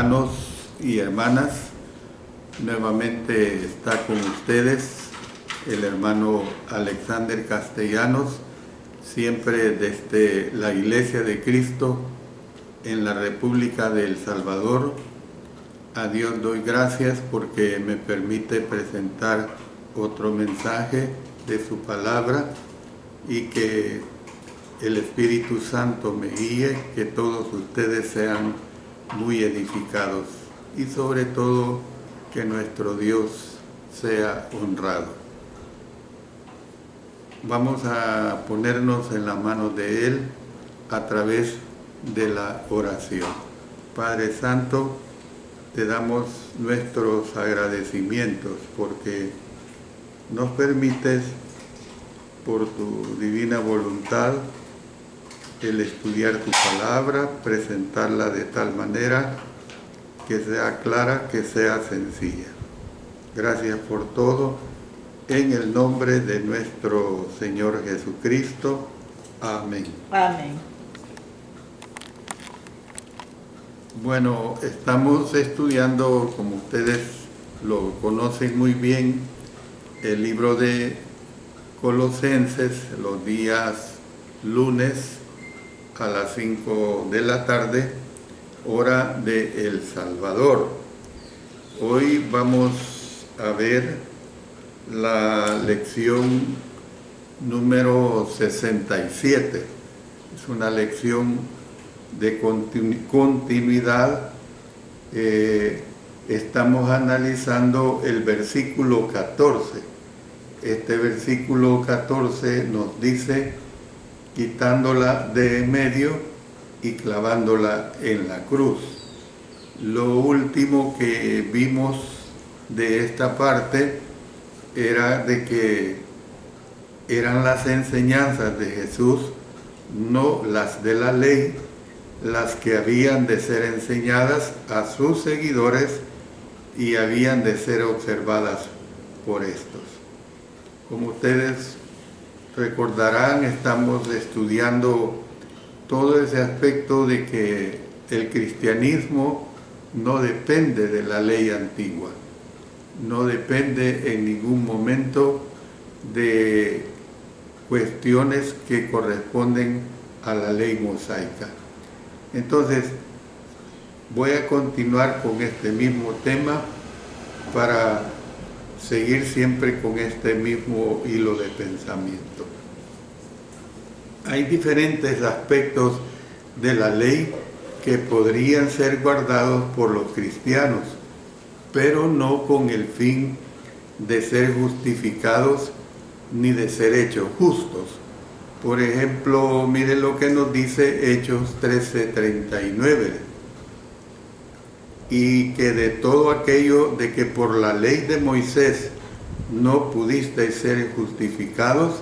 hermanos y hermanas, nuevamente está con ustedes el hermano Alexander Castellanos, siempre desde la Iglesia de Cristo en la República de El Salvador. A Dios doy gracias porque me permite presentar otro mensaje de su palabra y que el Espíritu Santo me guíe, que todos ustedes sean muy edificados y sobre todo que nuestro Dios sea honrado. Vamos a ponernos en la mano de Él a través de la oración. Padre Santo, te damos nuestros agradecimientos porque nos permites, por tu divina voluntad, el estudiar tu palabra, presentarla de tal manera que sea clara, que sea sencilla. Gracias por todo, en el nombre de nuestro Señor Jesucristo. Amén. Amén. Bueno, estamos estudiando, como ustedes lo conocen muy bien, el libro de Colosenses los días lunes a las 5 de la tarde, hora de El Salvador. Hoy vamos a ver la lección número 67. Es una lección de continuidad. Estamos analizando el versículo 14. Este versículo 14 nos dice: quitándola de en medio y clavándola en la cruz. Lo último que vimos de esta parte era de que eran las enseñanzas de Jesús, no las de la ley, las que habían de ser enseñadas a sus seguidores y habían de ser observadas por estos. Como ustedes recordarán, estamos estudiando todo ese aspecto de que el cristianismo no depende de la ley antigua, no depende en ningún momento de cuestiones que corresponden a la ley mosaica. Entonces, voy a continuar con este mismo tema para seguir siempre con este mismo hilo de pensamiento. Hay diferentes aspectos de la ley que podrían ser guardados por los cristianos, pero no con el fin de ser justificados ni de ser hechos justos. Por ejemplo, miren lo que nos dice Hechos 13:39. Y que de todo aquello de que por la ley de Moisés no pudisteis ser justificados,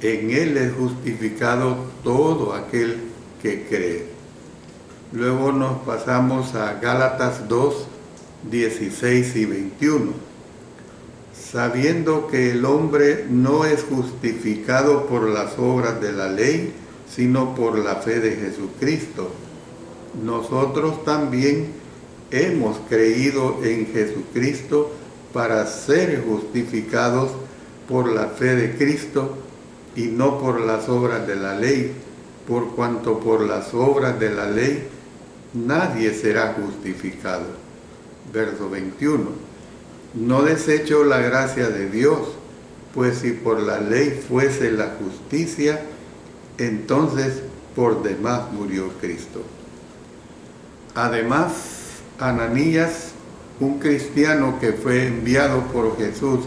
en él es justificado todo aquel que cree. Luego nos pasamos a Gálatas 2:16 y 21. Sabiendo que el hombre no es justificado por las obras de la ley, sino por la fe de Jesucristo. Nosotros también hemos creído en Jesucristo para ser justificados por la fe de Cristo y no por las obras de la ley, por cuanto por las obras de la ley nadie será justificado. Verso 21. No desecho la gracia de Dios, pues si por la ley fuese la justicia, entonces por demás murió Cristo. Además, Ananías, un cristiano que fue enviado por Jesús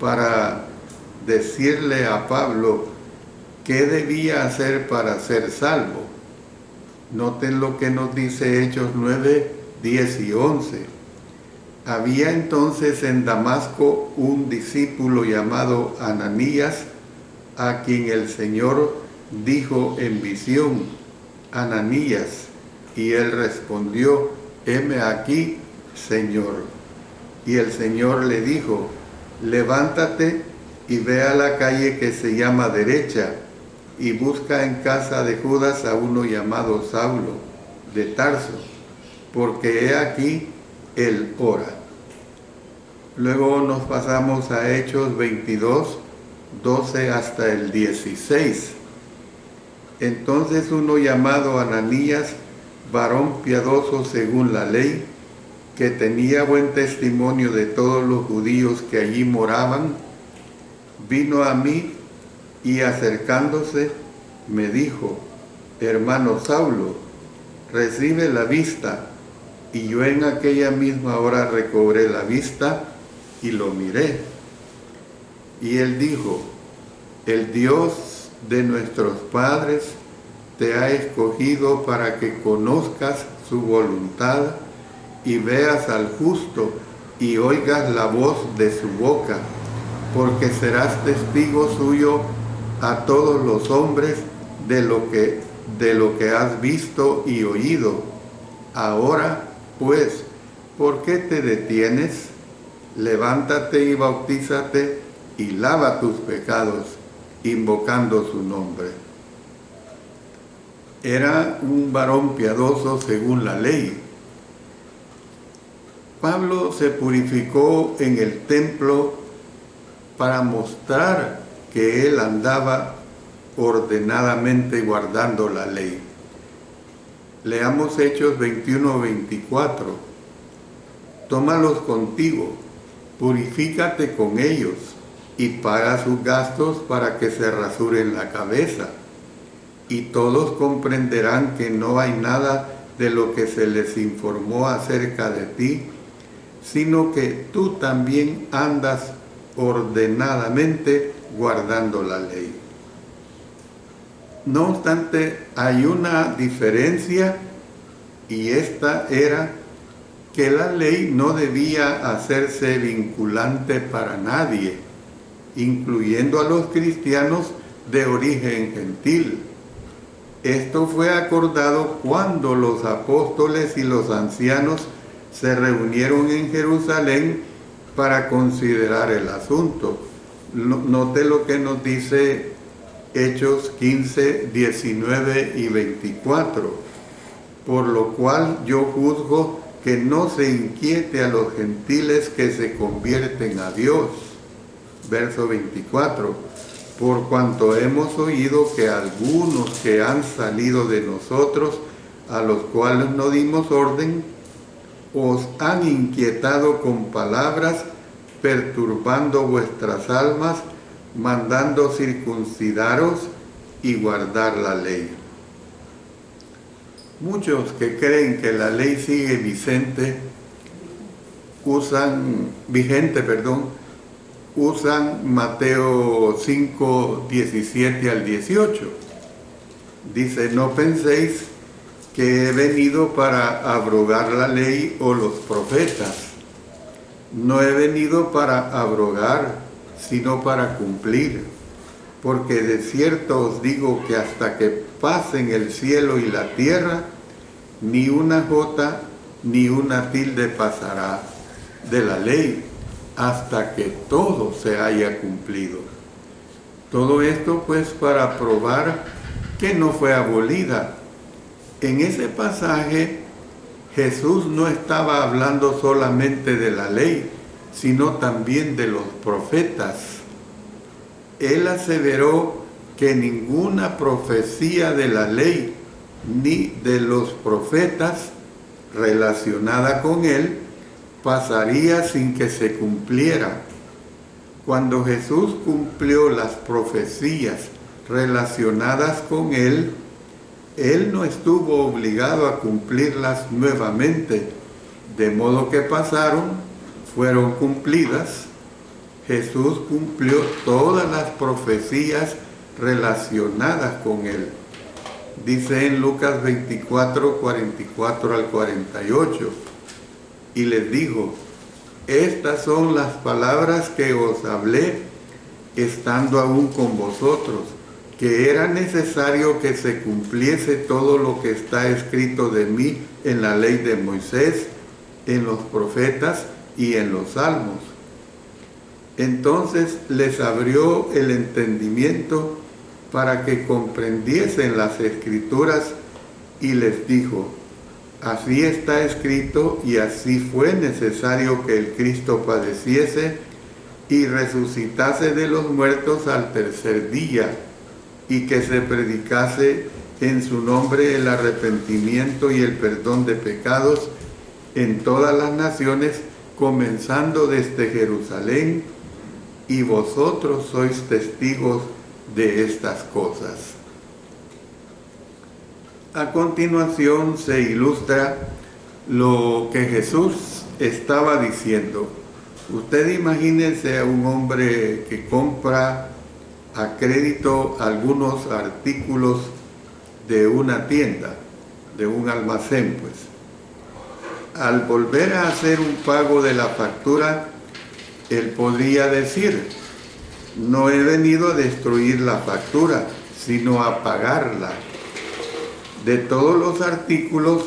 para decirle a Pablo qué debía hacer para ser salvo. Noten lo que nos dice Hechos 9:10 y 11. Había entonces en Damasco un discípulo llamado Ananías, a quien el Señor dijo en visión: Ananías. Y él respondió: heme aquí, Señor. Y el Señor le dijo: levántate y ve a la calle que se llama Derecha, y busca en casa de Judas a uno llamado Saulo, de Tarso, porque he aquí, él ora. Luego nos pasamos a Hechos 22, 12 hasta el 16. Entonces uno llamado Ananías, varón piadoso según la ley, que tenía buen testimonio de todos los judíos que allí moraban, vino a mí y acercándose me dijo: hermano Saulo, recibe la vista. Y yo en aquella misma hora recobré la vista y lo miré. Y él dijo: el Dios de nuestros padres te ha escogido para que conozcas su voluntad y veas al justo y oigas la voz de su boca, porque serás testigo suyo a todos los hombres de lo que has visto y oído. Ahora, pues, ¿por qué te detienes? Levántate y bautízate y lava tus pecados, invocando su nombre. Era un varón piadoso según la ley. Pablo se purificó en el templo para mostrar que él andaba ordenadamente guardando la ley. Leamos Hechos 21-24. Tómalos contigo, purifícate con ellos y paga sus gastos para que se rasuren la cabeza. Y todos comprenderán que no hay nada de lo que se les informó acerca de ti, sino que tú también andas ordenadamente guardando la ley. No obstante, hay una diferencia, y esta era que la ley no debía hacerse vinculante para nadie, incluyendo a los cristianos de origen gentil. Esto fue acordado cuando los apóstoles y los ancianos se reunieron en Jerusalén para considerar el asunto. Note lo que nos dice Hechos 15, 19 y 24. Por lo cual yo juzgo que no se inquiete a los gentiles que se convierten a Dios. Verso 24. Por cuanto hemos oído que algunos que han salido de nosotros, a los cuales no dimos orden, os han inquietado con palabras, perturbando vuestras almas, mandando circuncidaros y guardar la ley. Muchos que creen que la ley sigue vigente, usan Mateo 5, 17 al 18. Dice: no penséis que he venido para abrogar la ley o los profetas. No he venido para abrogar, sino para cumplir. Porque de cierto os digo que hasta que pasen el cielo y la tierra, ni una jota ni una tilde pasará de la ley, hasta que todo se haya cumplido. Todo esto pues para probar que no fue abolida. En ese pasaje Jesús no estaba hablando solamente de la ley, sino también de los profetas. Él aseveró que ninguna profecía de la ley ni de los profetas relacionada con él pasaría sin que se cumpliera. Cuando Jesús cumplió las profecías relacionadas con él, él no estuvo obligado a cumplirlas nuevamente, de modo que fueron cumplidas. Jesús cumplió todas las profecías relacionadas con él. Dice en Lucas 24, 44 al 48, y les dijo: estas son las palabras que os hablé estando aún con vosotros, que era necesario que se cumpliese todo lo que está escrito de mí en la ley de Moisés, en los profetas y en los salmos. Entonces les abrió el entendimiento para que comprendiesen las escrituras y les dijo: Así está escrito y así fue necesario que el Cristo padeciese y resucitase de los muertos al tercer día, y que se predicase en su nombre el arrepentimiento y el perdón de pecados en todas las naciones, comenzando desde Jerusalén, y vosotros sois testigos de estas cosas. A continuación se ilustra lo que Jesús estaba diciendo. Usted imagínese a un hombre que compra a crédito algunos artículos de una tienda, de un almacén, pues. Al volver a hacer un pago de la factura, él podría decir: no he venido a destruir la factura, sino a pagarla. De todos los artículos,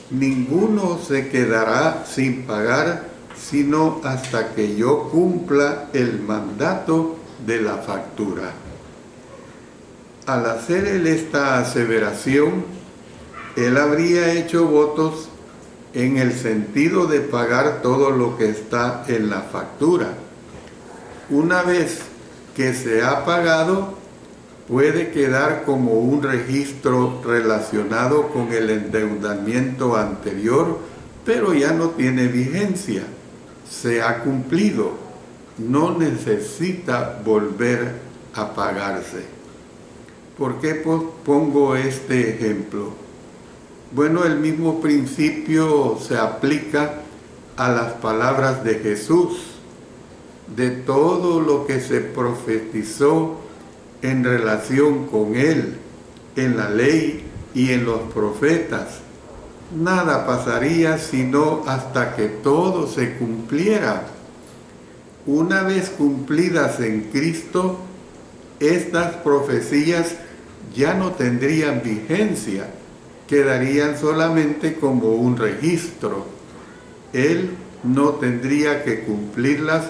ninguno se quedará sin pagar, sino hasta que yo cumpla el mandato de la factura. Al hacer él esta aseveración, él habría hecho votos en el sentido de pagar todo lo que está en la factura. Una vez que se ha pagado, puede quedar como un registro relacionado con el endeudamiento anterior, pero ya no tiene vigencia, se ha cumplido, no necesita volver a pagarse. ¿Por qué pongo este ejemplo? Bueno, el mismo principio se aplica a las palabras de Jesús. De todo lo que se profetizó en relación con Él, en la ley y en los profetas, nada pasaría sino hasta que todo se cumpliera. Una vez cumplidas en Cristo, estas profecías ya no tendrían vigencia, quedarían solamente como un registro. Él no tendría que cumplirlas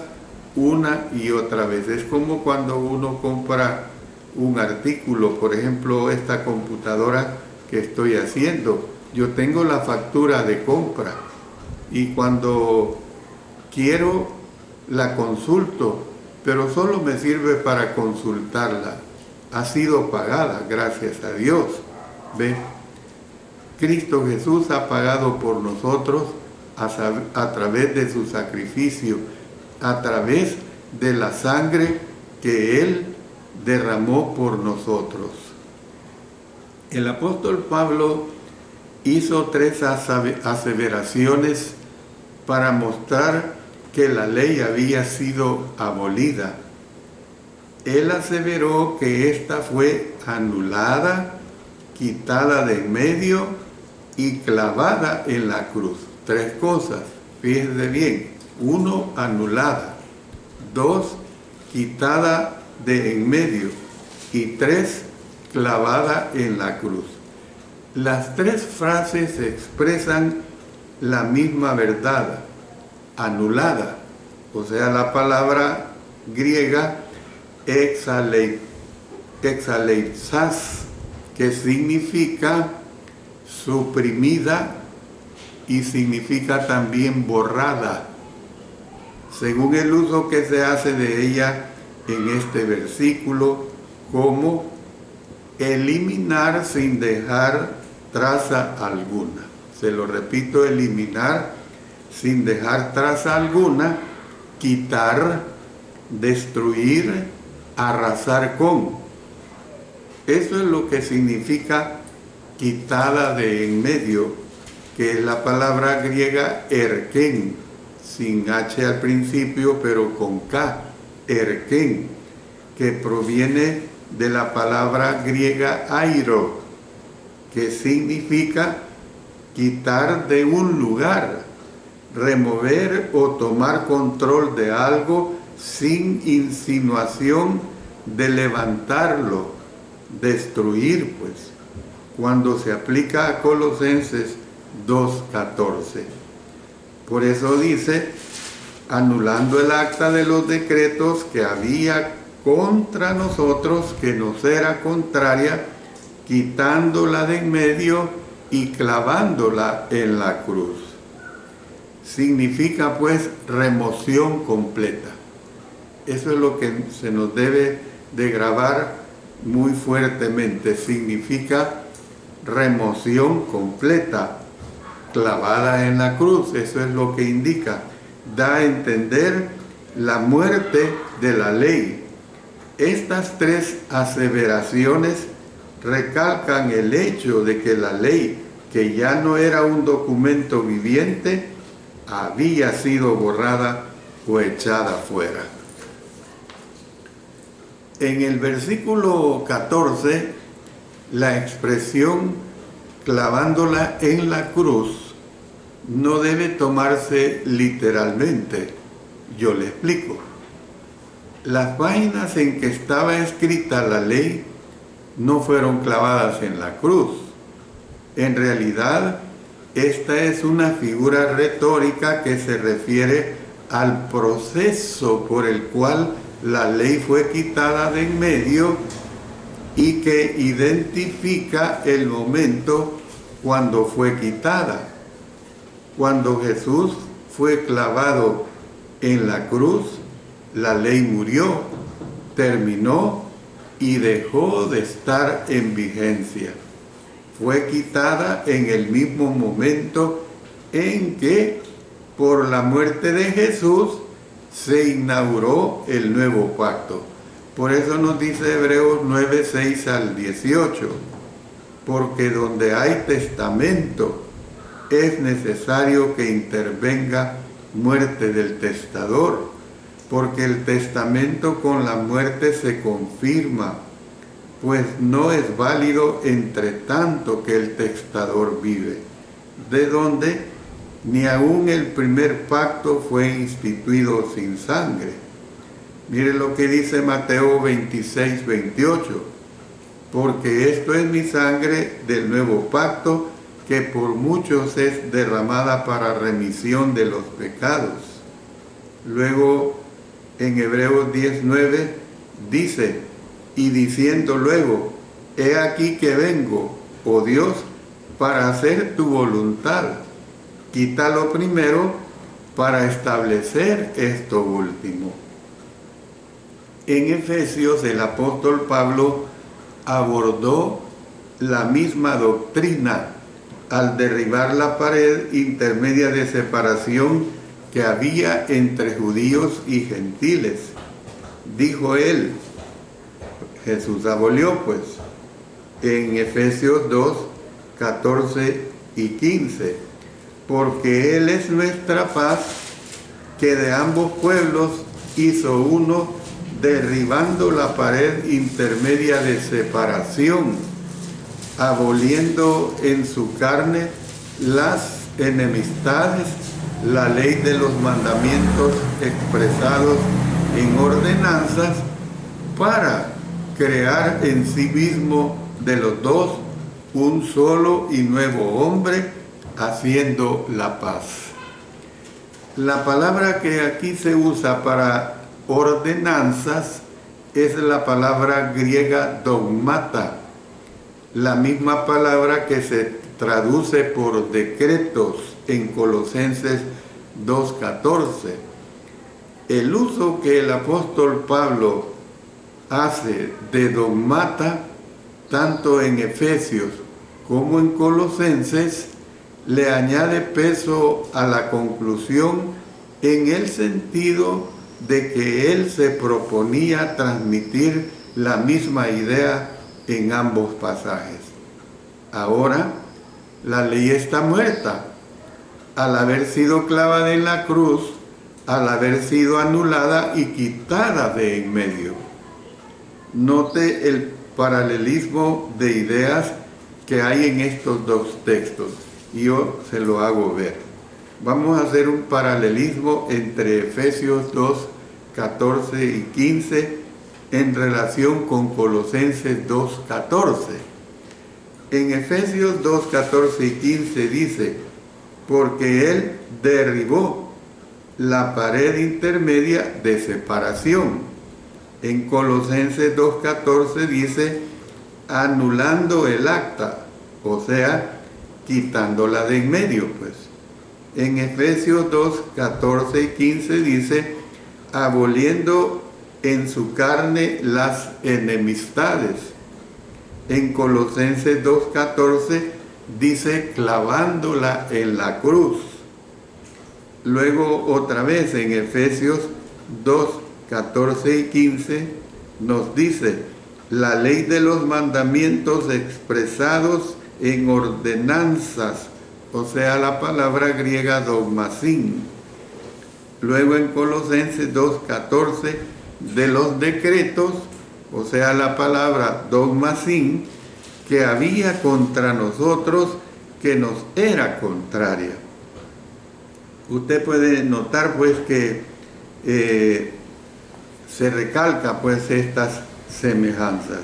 una y otra vez. Es como cuando uno compra un artículo, por ejemplo, esta computadora que estoy haciendo. Yo tengo la factura de compra y cuando quiero la consulto, pero solo me sirve para consultarla. Ha sido pagada, gracias a Dios. ¿Ve? Cristo Jesús ha pagado por nosotros a través de su sacrificio, a través de la sangre que Él derramó por nosotros. El apóstol Pablo hizo 3 aseveraciones para mostrar que la ley había sido abolida. Él aseveró que ésta fue anulada, quitada de en medio y clavada en la cruz. 3 cosas, fíjense bien. 1, anulada. 2, quitada de en medio. Y 3, clavada en la cruz. Las 3 frases expresan la misma verdad. Anulada, o sea, la palabra griega exaleipsas, que significa suprimida y significa también borrada, según el uso que se hace de ella en este versículo, como eliminar sin dejar traza alguna. Se lo repito: eliminar sin dejar traza alguna, quitar, destruir, arrasar con. Eso es lo que significa quitada de en medio, que es la palabra griega erken, sin H al principio, pero con K, erken, que proviene de la palabra griega airo, que significa quitar de un lugar, remover o tomar control de algo sin insinuación de levantarlo, destruir, pues, cuando se aplica a Colosenses 2:14. Por eso dice: anulando el acta de los decretos que había contra nosotros, que nos era contraria, quitándola de en medio y clavándola en la cruz. Significa pues remoción completa. Eso es lo que se nos debe de grabar muy fuertemente. Significa remoción completa, clavada en la cruz. Eso es lo que indica. Da a entender la muerte de la ley. Estas tres aseveraciones recalcan el hecho de que la ley, que ya no era un documento viviente, había sido borrada o echada fuera. En el versículo 14, la expresión clavándola en la cruz no debe tomarse literalmente. Yo le explico. Las páginas en que estaba escrita la ley no fueron clavadas en la cruz. En realidad, esta es una figura retórica que se refiere al proceso por el cual la ley fue quitada de en medio y que identifica el momento cuando fue quitada. Cuando Jesús fue clavado en la cruz, la ley murió, terminó y dejó de estar en vigencia. Fue quitada en el mismo momento en que, por la muerte de Jesús, se inauguró el nuevo pacto. Por eso nos dice Hebreos 9, 6 al 18, porque donde hay testamento, es necesario que intervenga muerte del testador, porque el testamento con la muerte se confirma, pues no es válido entre tanto que el testador vive, de donde ni aún el primer pacto fue instituido sin sangre. Mire lo que dice Mateo 26, 28, porque esto es mi sangre del nuevo pacto, que por muchos es derramada para remisión de los pecados. Luego, en Hebreos 19, dice, y diciendo luego, he aquí que vengo, oh Dios, para hacer tu voluntad. Quítalo primero para establecer esto último. En Efesios, el apóstol Pablo abordó la misma doctrina al derribar la pared intermedia de separación que había entre judíos y gentiles. Dijo él, Jesús abolió pues, en Efesios 2, 14 y 15, porque Él es nuestra paz, que de ambos pueblos hizo uno, derribando la pared intermedia de separación, aboliendo en su carne las enemistades, la ley de los mandamientos expresados en ordenanzas, para crear en sí mismo de los dos un solo y nuevo hombre, haciendo la paz. La palabra que aquí se usa para ordenanzas es la palabra griega dogmata, la misma palabra que se traduce por decretos en Colosenses 2:14. El uso que el apóstol Pablo hace de dogmata, tanto en Efesios como en Colosenses, le añade peso a la conclusión en el sentido de que él se proponía transmitir la misma idea en ambos pasajes. Ahora, la ley está muerta. Al haber sido clavada en la cruz, al haber sido anulada y quitada de en medio. Note el paralelismo de ideas que hay en estos dos textos. Y yo se lo hago ver. Vamos a hacer un paralelismo entre Efesios 2, 14 y 15 en relación con Colosenses 2, 14. En Efesios 2, 14 y 15 dice, porque Él derribó la pared intermedia de separación. En Colosenses 2, 14 dice, anulando el acta, o sea, quitándola de en medio, pues. En Efesios 2, 14 y 15 dice, aboliendo en su carne las enemistades. En Colosenses 2, 14 dice, clavándola en la cruz. Luego otra vez en Efesios 2, 14 y 15 nos dice, la ley de los mandamientos expresados en ordenanzas, o sea, la palabra griega dogmasín. Luego en Colosenses 2:14, de los decretos, o sea, la palabra dogmasín, que había contra nosotros, que nos era contraria. Usted puede notar pues que se recalca pues estas semejanzas.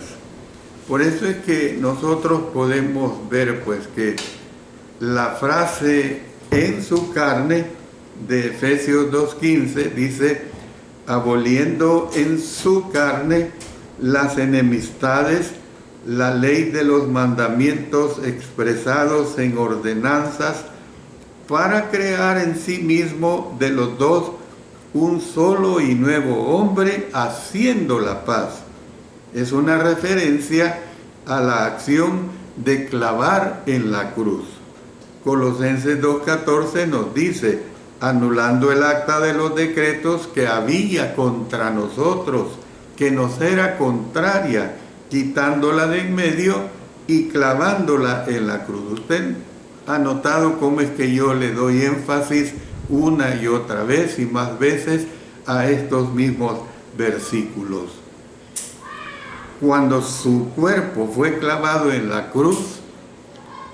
Por eso es que nosotros podemos ver pues que la frase en su carne de Efesios 2:15 dice, aboliendo en su carne las enemistades, la ley de los mandamientos expresados en ordenanzas, para crear en sí mismo de los dos un solo y nuevo hombre, haciendo la paz. Es una referencia a la acción de clavar en la cruz. Colosenses 2:14 nos dice, anulando el acta de los decretos que había contra nosotros, que nos era contraria, quitándola de en medio y clavándola en la cruz. Usted ha notado cómo es que yo le doy énfasis una y otra vez y más veces a estos mismos versículos. Cuando su cuerpo fue clavado en la cruz,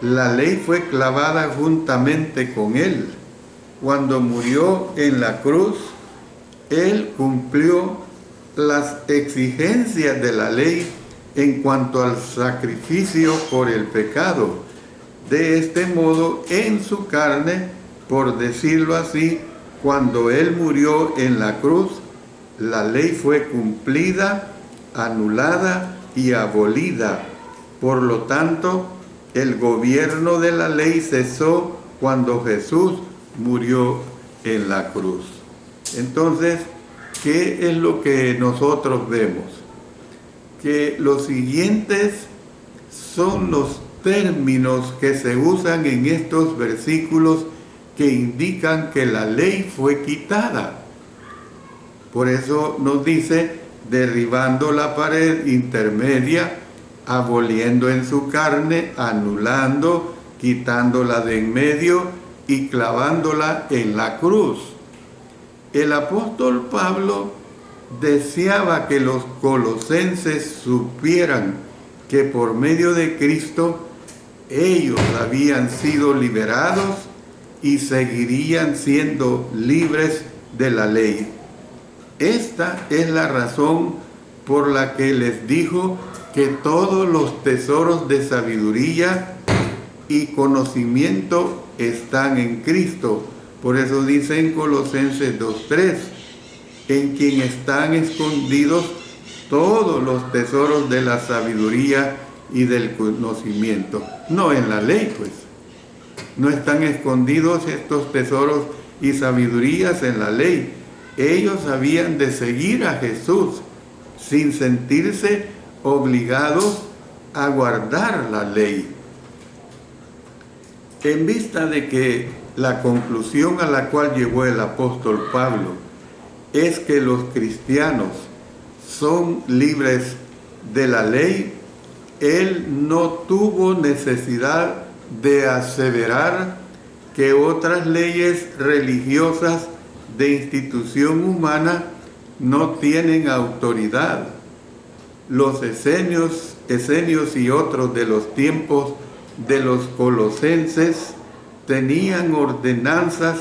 la ley fue clavada juntamente con él. Cuando murió en la cruz, él cumplió las exigencias de la ley en cuanto al sacrificio por el pecado. De este modo, en su carne, por decirlo así, cuando él murió en la cruz, la ley fue cumplida, anulada y abolida. Por lo tanto, el gobierno de la ley cesó cuando Jesús murió en la cruz. Entonces, ¿qué es lo que nosotros vemos? Que los siguientes son los términos que se usan en estos versículos que indican que la ley fue quitada. Por eso nos dice, derribando la pared intermedia, aboliendo en su carne, anulando, quitándola de en medio y clavándola en la cruz. El apóstol Pablo deseaba que los colosenses supieran que por medio de Cristo ellos habían sido liberados y seguirían siendo libres de la ley. Esta es la razón por la que les dijo que todos los tesoros de sabiduría y conocimiento están en Cristo. Por eso dice en Colosenses 2:3, en quien están escondidos todos los tesoros de la sabiduría y del conocimiento. No en la ley, pues. No están escondidos estos tesoros y sabidurías en la ley. Ellos habían de seguir a Jesús sin sentirse obligados a guardar la ley. En vista de que la conclusión a la cual llegó el apóstol Pablo es que los cristianos son libres de la ley, él no tuvo necesidad de aseverar que otras leyes religiosas de institución humana no tienen autoridad. Los esenios y otros de los tiempos de los colosenses tenían ordenanzas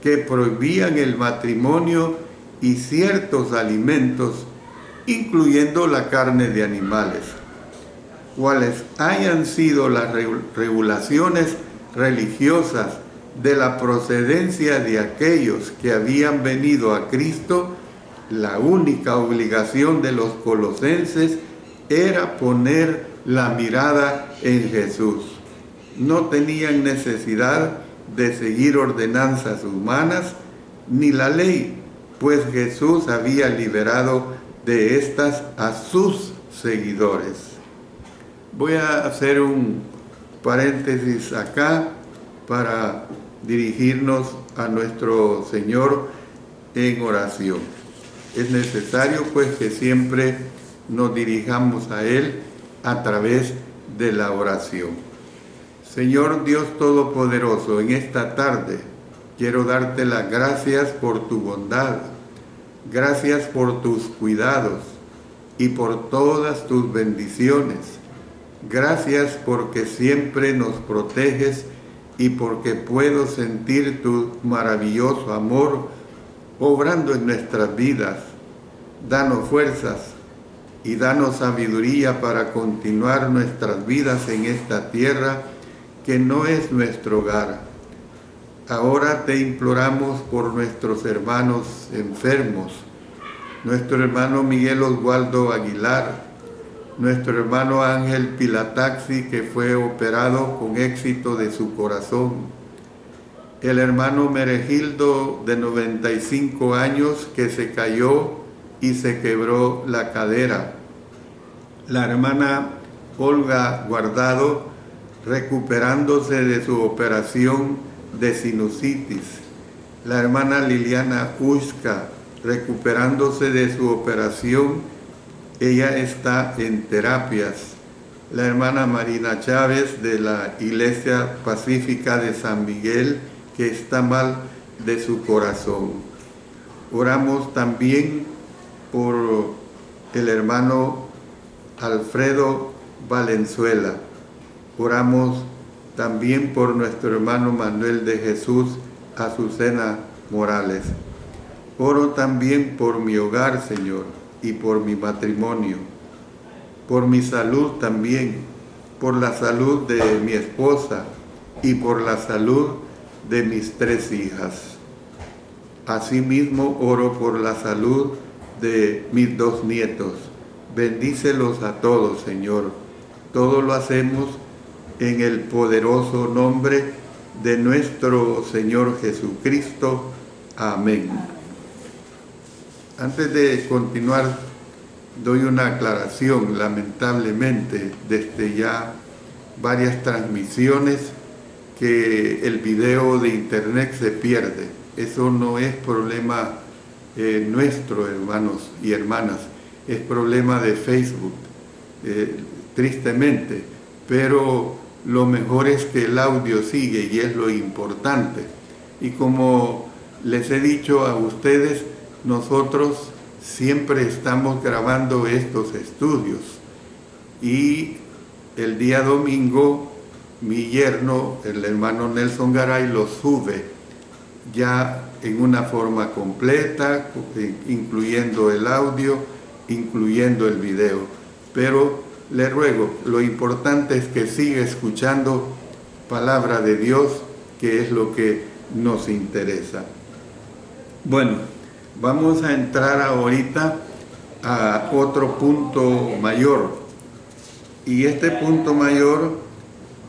que prohibían el matrimonio y ciertos alimentos, incluyendo la carne de animales. Cuales hayan sido las regulaciones religiosas de la procedencia de aquellos que habían venido a Cristo, la única obligación de los colosenses era poner la mirada en Jesús. no tenían necesidad de seguir ordenanzas humanas ni la ley, pues Jesús había liberado de estas a sus seguidores. Voy a hacer un paréntesis acá para dirigirnos a nuestro Señor en oración. Es necesario pues que siempre nos dirijamos a Él a través de la oración. Señor Dios Todopoderoso, en esta tarde quiero darte las gracias por tu bondad, gracias por tus cuidados y por todas tus bendiciones. Gracias porque siempre nos proteges y porque puedo sentir tu maravilloso amor obrando en nuestras vidas. Danos fuerzas y danos sabiduría para continuar nuestras vidas en esta tierra que no es nuestro hogar. Ahora te imploramos por nuestros hermanos enfermos, nuestro hermano Miguel Oswaldo Aguilar, nuestro hermano Ángel Pilataxi, que fue operado con éxito de su corazón, el hermano Meregildo, de 95 años, que se cayó y se quebró la cadera, la hermana Olga Guardado, recuperándose de su operación de sinusitis, la hermana Liliana Ushka, recuperándose de su operación, ella está en terapias, la hermana Marina Chávez de la Iglesia Pacífica de San Miguel, que está mal de su corazón. Oramos también por el hermano Alfredo Valenzuela. Oramos también por nuestro hermano Manuel de Jesús Azucena Morales. Oro también por mi hogar, Señor, y por mi matrimonio, por mi salud también, por la salud de mi esposa y por la salud de mis 3 hijas. Asimismo, oro por la salud de mis 2 nietos. Bendícelos a todos, Señor. Todo lo hacemos en el poderoso nombre de nuestro Señor Jesucristo. Amén. Antes de continuar, doy una aclaración. Lamentablemente, desde ya varias transmisiones, que el video de internet se pierde. Eso no es problema nuestro, hermanos y hermanas, es problema de Facebook, tristemente, pero lo mejor es que el audio sigue y es lo importante. Y como les he dicho a ustedes, nosotros siempre estamos grabando estos estudios y el día domingo mi yerno, el hermano Nelson Garay, lo sube ya en una forma completa, incluyendo el audio, incluyendo el video. Pero le ruego, lo importante es que siga escuchando palabra de Dios, que es lo que nos interesa. Bueno, vamos a entrar ahorita a otro punto mayor. Y este punto mayor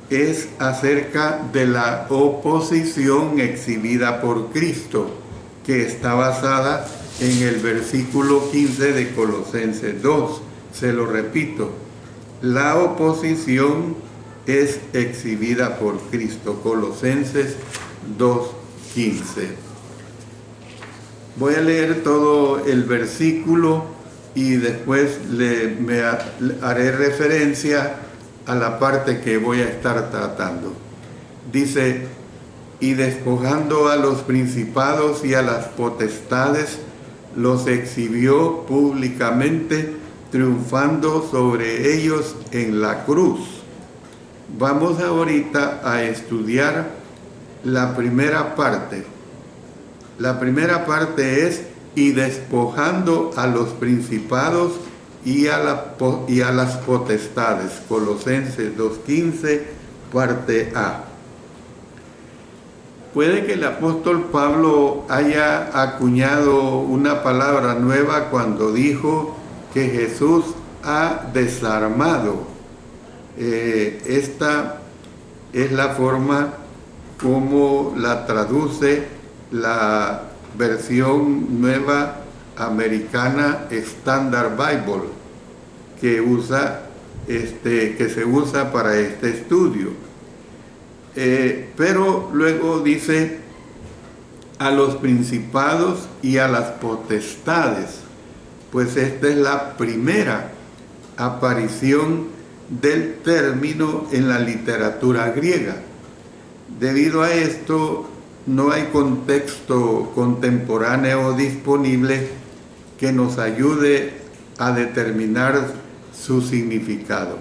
es acerca de la oposición exhibida por Cristo, que está basada en el versículo 15 de Colosenses 2. Se lo repito, la oposición es exhibida por Cristo. Colosenses 2:15. Voy a leer todo el versículo y después me haré referencia a la parte que voy a estar tratando. Dice: y despojando a los principados y a las potestades, los exhibió públicamente, triunfando sobre ellos en la cruz. Vamos ahorita a estudiar la primera parte. La primera parte es: y despojando a los principados y a las potestades. Colosenses 2:15, parte A. Puede que el apóstol Pablo haya acuñado una palabra nueva cuando dijo que Jesús ha desarmado esta es la forma como la traduce la versión nueva americana Standard Bible, que se usa para este estudio. Pero luego dice a los principados y a las potestades, pues esta es la primera aparición del término en la literatura griega. Debido a esto, no hay contexto contemporáneo disponible que nos ayude a determinar su significado.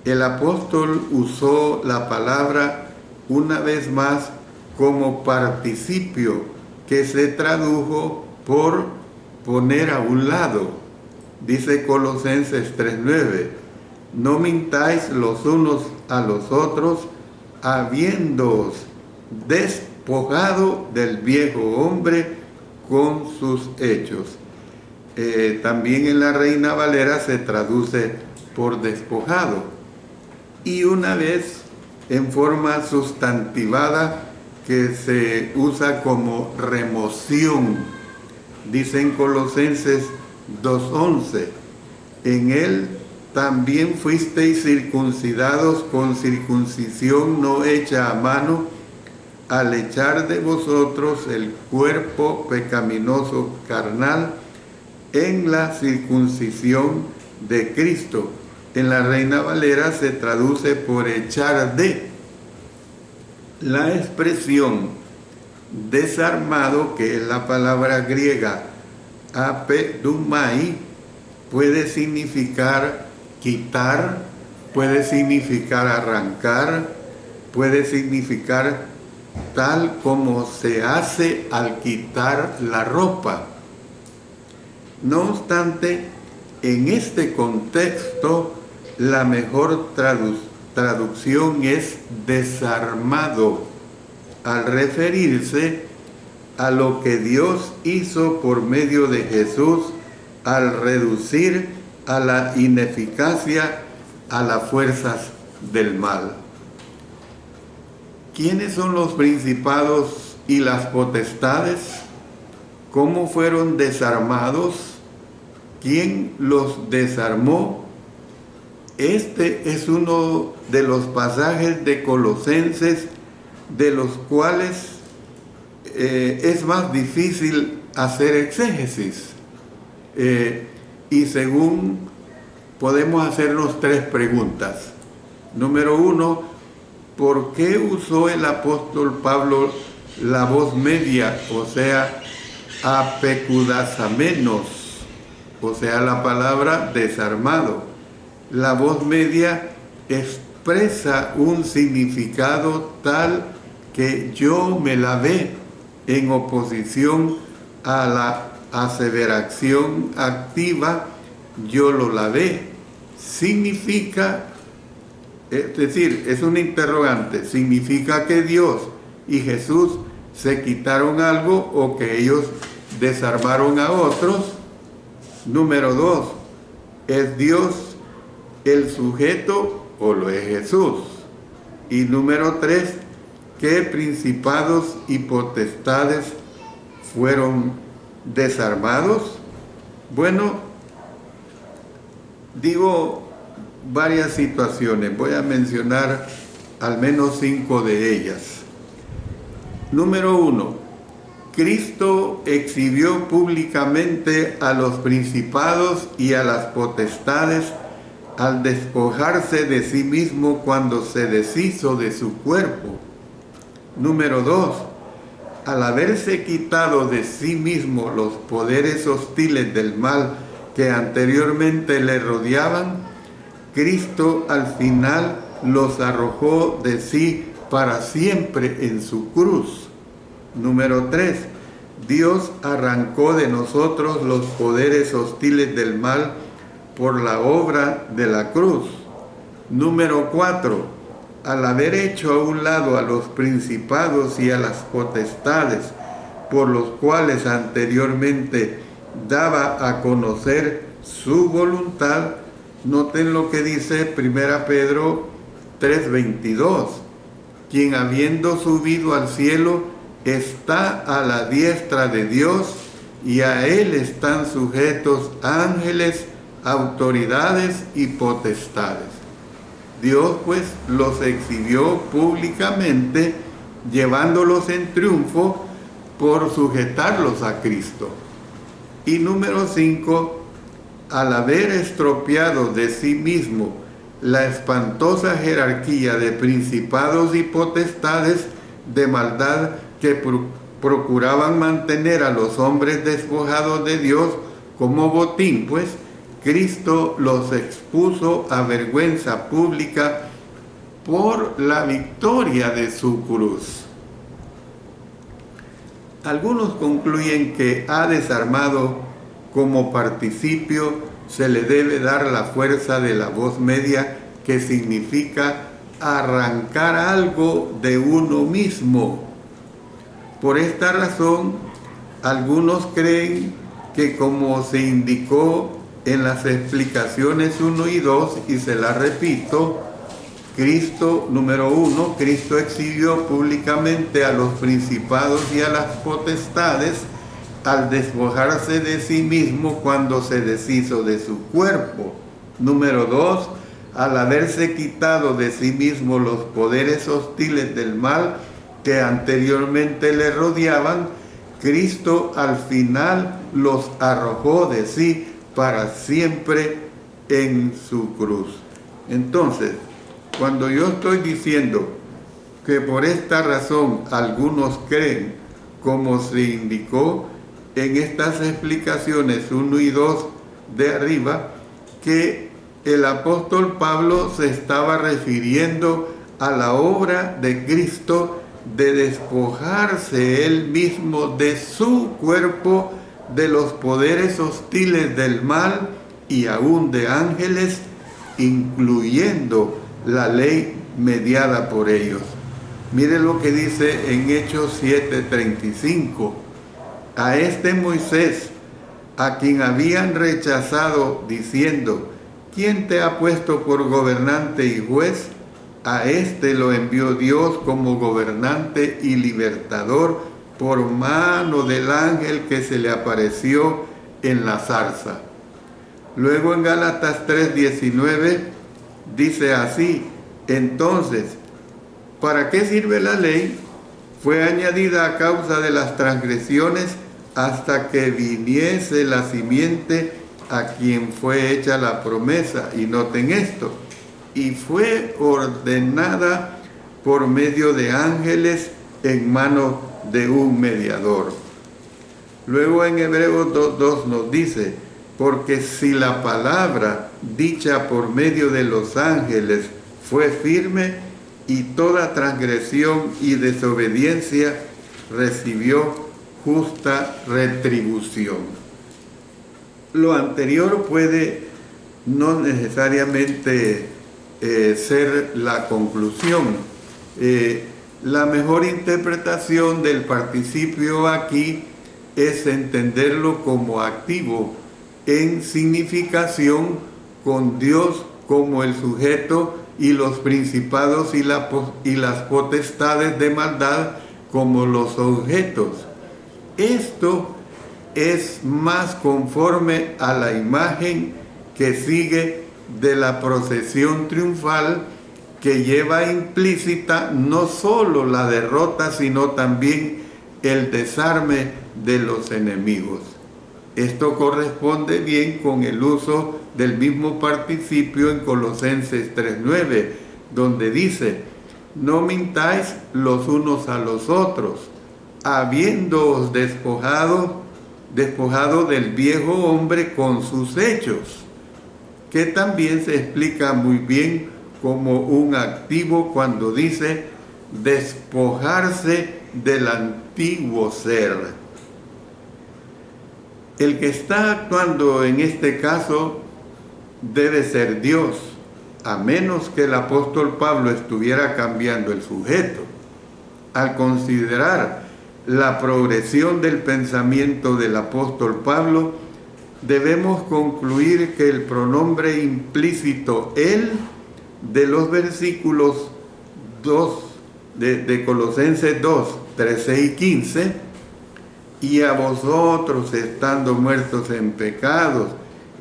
El apóstol usó la palabra una vez más como participio que se tradujo por poner a un lado. Dice Colosenses 3:9, no mintáis los unos a los otros, habiéndoos despojado del viejo hombre con sus hechos. También en la Reina Valera se traduce por despojado. Y una vez en forma sustantivada que se usa como remoción. Dice en Colosenses 2:11, en él también fuisteis circuncidados con circuncisión no hecha a mano, al echar de vosotros el cuerpo pecaminoso carnal en la circuncisión de Cristo. En la Reina Valera se traduce por echar de. La expresión desarmado, que es la palabra griega apedumai, puede significar quitar, puede significar arrancar, puede significar tal como se hace al quitar la ropa. No obstante, en este contexto, la mejor traducción es desarmado, al referirse a lo que Dios hizo por medio de Jesús al reducir a la ineficacia a las fuerzas del mal. ¿Quiénes son los principados y las potestades? ¿Cómo fueron desarmados? ¿Quién los desarmó? Este es uno de los pasajes de Colosenses de los cuales es más difícil hacer exégesis. Y según podemos hacernos tres preguntas. Número uno, ¿por qué usó el apóstol Pablo la voz media, o sea, apekudasamenos, o sea, la palabra desarmado? La voz media expresa un significado tal que yo me la ve en oposición a la aseveración activa, yo lo lavé. Significa, es decir, es un interrogante, significa que Dios y Jesús se quitaron algo o que ellos desarmaron a otros. Número dos, ¿es Dios el sujeto o lo es Jesús? Y número tres, ¿qué principados y potestades fueron desarmados? Bueno, digo varias situaciones, voy a mencionar al menos 5 de ellas. Número 1, Cristo exhibió públicamente a los principados y a las potestades al despojarse de sí mismo cuando se deshizo de su cuerpo. Número 2, al haberse quitado de sí mismo los poderes hostiles del mal que anteriormente le rodeaban, Cristo al final los arrojó de sí para siempre en su cruz. Número 3, Dios arrancó de nosotros los poderes hostiles del mal por la obra de la cruz. Número 4, al haber hecho a un lado a los principados y a las potestades por los cuales anteriormente daba a conocer su voluntad, noten lo que dice 1 Pedro 3:22, quien habiendo subido al cielo está a la diestra de Dios y a él están sujetos ángeles, autoridades y potestades. Dios pues los exhibió públicamente, llevándolos en triunfo por sujetarlos a Cristo. Y número 5, al haber estropeado de sí mismo la espantosa jerarquía de principados y potestades de maldad que procuraban mantener a los hombres despojados de Dios como botín, pues Cristo los expuso a vergüenza pública por la victoria de su cruz. Algunos concluyen que ha desarmado como participio se le debe dar la fuerza de la voz media, que significa arrancar algo de uno mismo. Por esta razón, algunos creen que, como se indicó en las explicaciones 1 y 2, y se las repito, Cristo, número 1, Cristo exhibió públicamente a los principados y a las potestades al despojarse de sí mismo cuando se deshizo de su cuerpo. Número 2, al haberse quitado de sí mismo los poderes hostiles del mal que anteriormente le rodeaban, Cristo al final los arrojó de sí para siempre en su cruz. Entonces, cuando yo estoy diciendo que por esta razón algunos creen, como se indicó en estas explicaciones 1 y 2 de arriba, que el apóstol Pablo se estaba refiriendo a la obra de Cristo de despojarse él mismo de su cuerpo, de los poderes hostiles del mal y aún de ángeles, incluyendo la ley mediada por ellos. Mire lo que dice en Hechos 7:35. A este Moisés, a quien habían rechazado diciendo: ¿quién te ha puesto por gobernante y juez? A este lo envió Dios como gobernante y libertador por mano del ángel que se le apareció en la zarza. Luego en Gálatas 3:19 dice así: entonces, ¿para qué sirve la ley? Fue añadida a causa de las transgresiones hasta que viniese la simiente a quien fue hecha la promesa. Y noten esto: y fue ordenada por medio de ángeles en mano de un mediador. Luego en Hebreos 2:2 nos dice: porque si la palabra dicha por medio de los ángeles fue firme, y toda transgresión y desobediencia recibió justa retribución. Lo anterior puede no necesariamente ser la conclusión. La mejor interpretación del participio aquí es entenderlo como activo en significación, con Dios como el sujeto y los principados y las potestades de maldad como los objetos. Esto es más conforme a la imagen que sigue de la procesión triunfal, que lleva implícita no solo la derrota, sino también el desarme de los enemigos. Esto corresponde bien con el uso del mismo participio en Colosenses 3:9, donde dice: no mintáis los unos a los otros, habiéndoos despojado del viejo hombre con sus hechos, que también se explica muy bien como un activo cuando dice despojarse del antiguo ser. El que está actuando en este caso debe ser Dios, a menos que el apóstol Pablo estuviera cambiando el sujeto. Al considerar la progresión del pensamiento del apóstol Pablo, debemos concluir que el pronombre implícito él de los versículos 2 de Colosenses 2, 13 y 15, y a vosotros, estando muertos en pecados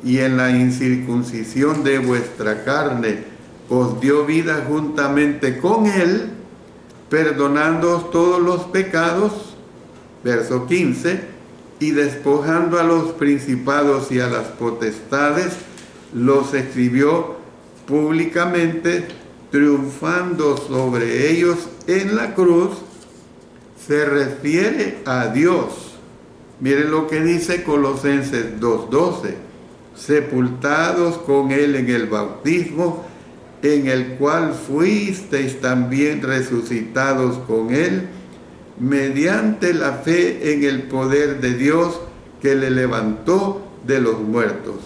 y en la incircuncisión de vuestra carne, os dio vida juntamente con él, perdonándoos todos los pecados, verso 15, y despojando a los principados y a las potestades, los escribió públicamente, triunfando sobre ellos en la cruz. Se refiere a Dios. Miren lo que dice Colosenses 2:12, sepultados con él en el bautismo, en el cual fuisteis también resucitados con él, mediante la fe en el poder de Dios que le levantó de los muertos.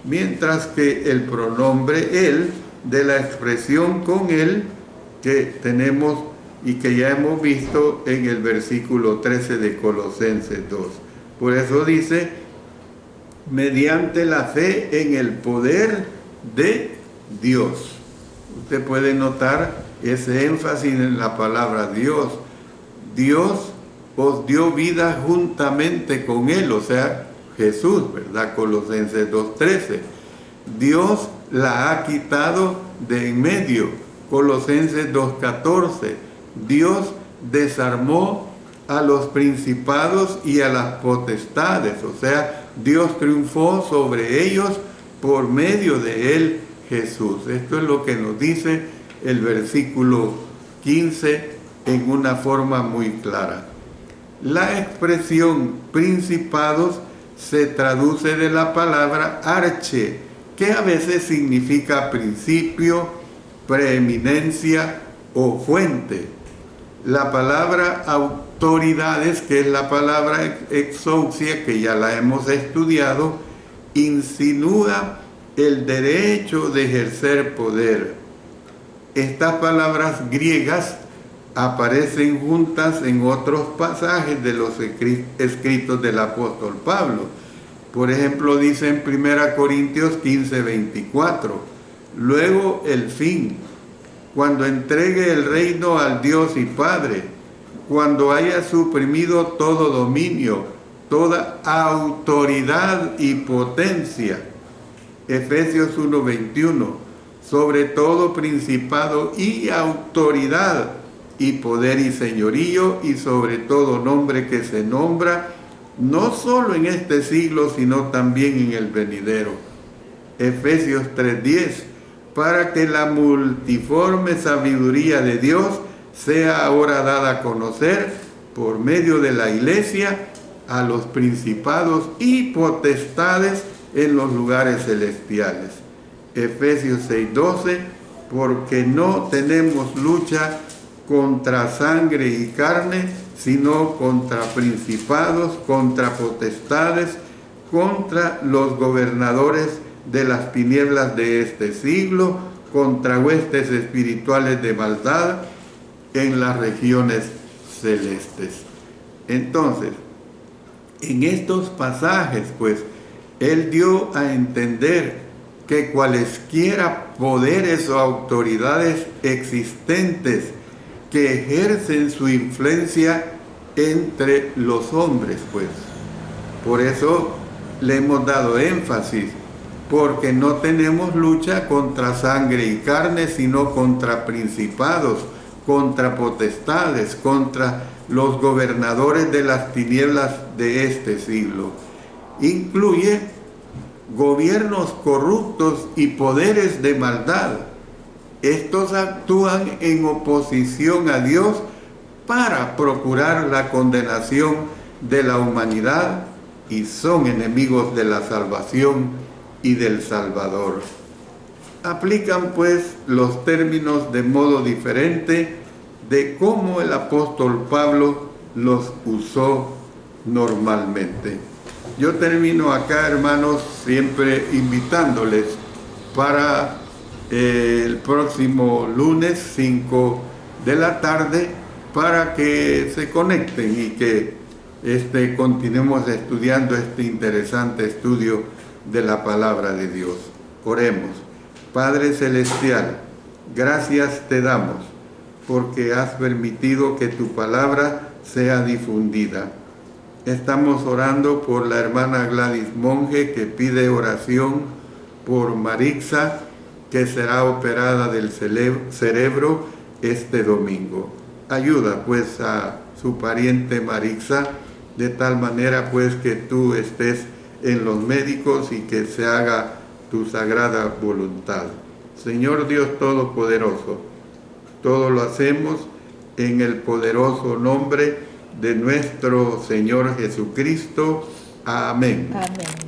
Mientras que el pronombre él, de la expresión con él, que tenemos y que ya hemos visto en el versículo 13 de Colosenses 2. Por eso dice, mediante la fe en el poder de Dios. Usted puede notar ese énfasis en la palabra Dios. Dios os dio vida juntamente con él, o sea, Jesús, ¿verdad? Colosenses 2:13. Dios la ha quitado de en medio. Colosenses 2:14. Dios desarmó a los principados y a las potestades, o sea, Dios triunfó sobre ellos por medio de él, Jesús. Esto es lo que nos dice el versículo 15 en una forma muy clara. La expresión principados se traduce de la palabra arche, que a veces significa principio, preeminencia o fuente. La palabra autoridades, que es la palabra exousia, que ya la hemos estudiado, insinúa el derecho de ejercer poder. Estas palabras griegas aparecen juntas en otros pasajes de los escritos del apóstol Pablo. Por ejemplo, dice en 1 Corintios 15:24, luego el fin, cuando entregue el reino al Dios y Padre, cuando haya suprimido todo dominio, toda autoridad y potencia. Efesios 1:21, sobre todo principado y autoridad y poder y señorío, y sobre todo nombre que se nombra, no solo en este siglo, sino también en el venidero. Efesios 3:10, para que la multiforme sabiduría de Dios sea ahora dada a conocer por medio de la iglesia a los principados y potestades en los lugares celestiales. Efesios 6:12, porque no tenemos lucha contra sangre y carne, sino contra principados, contra potestades, contra los gobernadores de las tinieblas de este siglo, contra huestes espirituales de maldad en las regiones celestes. Entonces, en estos pasajes, pues, él dio a entender que cualesquiera poderes o autoridades existentes que ejercen su influencia entre los hombres, pues. Por eso le hemos dado énfasis, porque no tenemos lucha contra sangre y carne, sino contra principados, contra potestades, contra los gobernadores de las tinieblas de este siglo. Incluye gobiernos corruptos y poderes de maldad. Estos actúan en oposición a Dios para procurar la condenación de la humanidad y son enemigos de la salvación y del Salvador. Aplican pues los términos de modo diferente de cómo el apóstol Pablo los usó normalmente. Yo termino acá, hermanos, siempre invitándoles para el próximo lunes 5 de la tarde para que se conecten y que continuemos estudiando este interesante estudio de la palabra de Dios. Oremos. Padre Celestial, Gracias te damos porque has permitido que tu palabra sea difundida. Estamos orando por la hermana Gladys Monge, que pide oración por Marixa, que será operada del cerebro este domingo. Ayuda pues a su pariente Marixa, de tal manera pues que tú estés en los médicos y que se haga tu sagrada voluntad. Señor Dios Todopoderoso, todo lo hacemos en el poderoso nombre de nuestro Señor Jesucristo. Amén. Amén.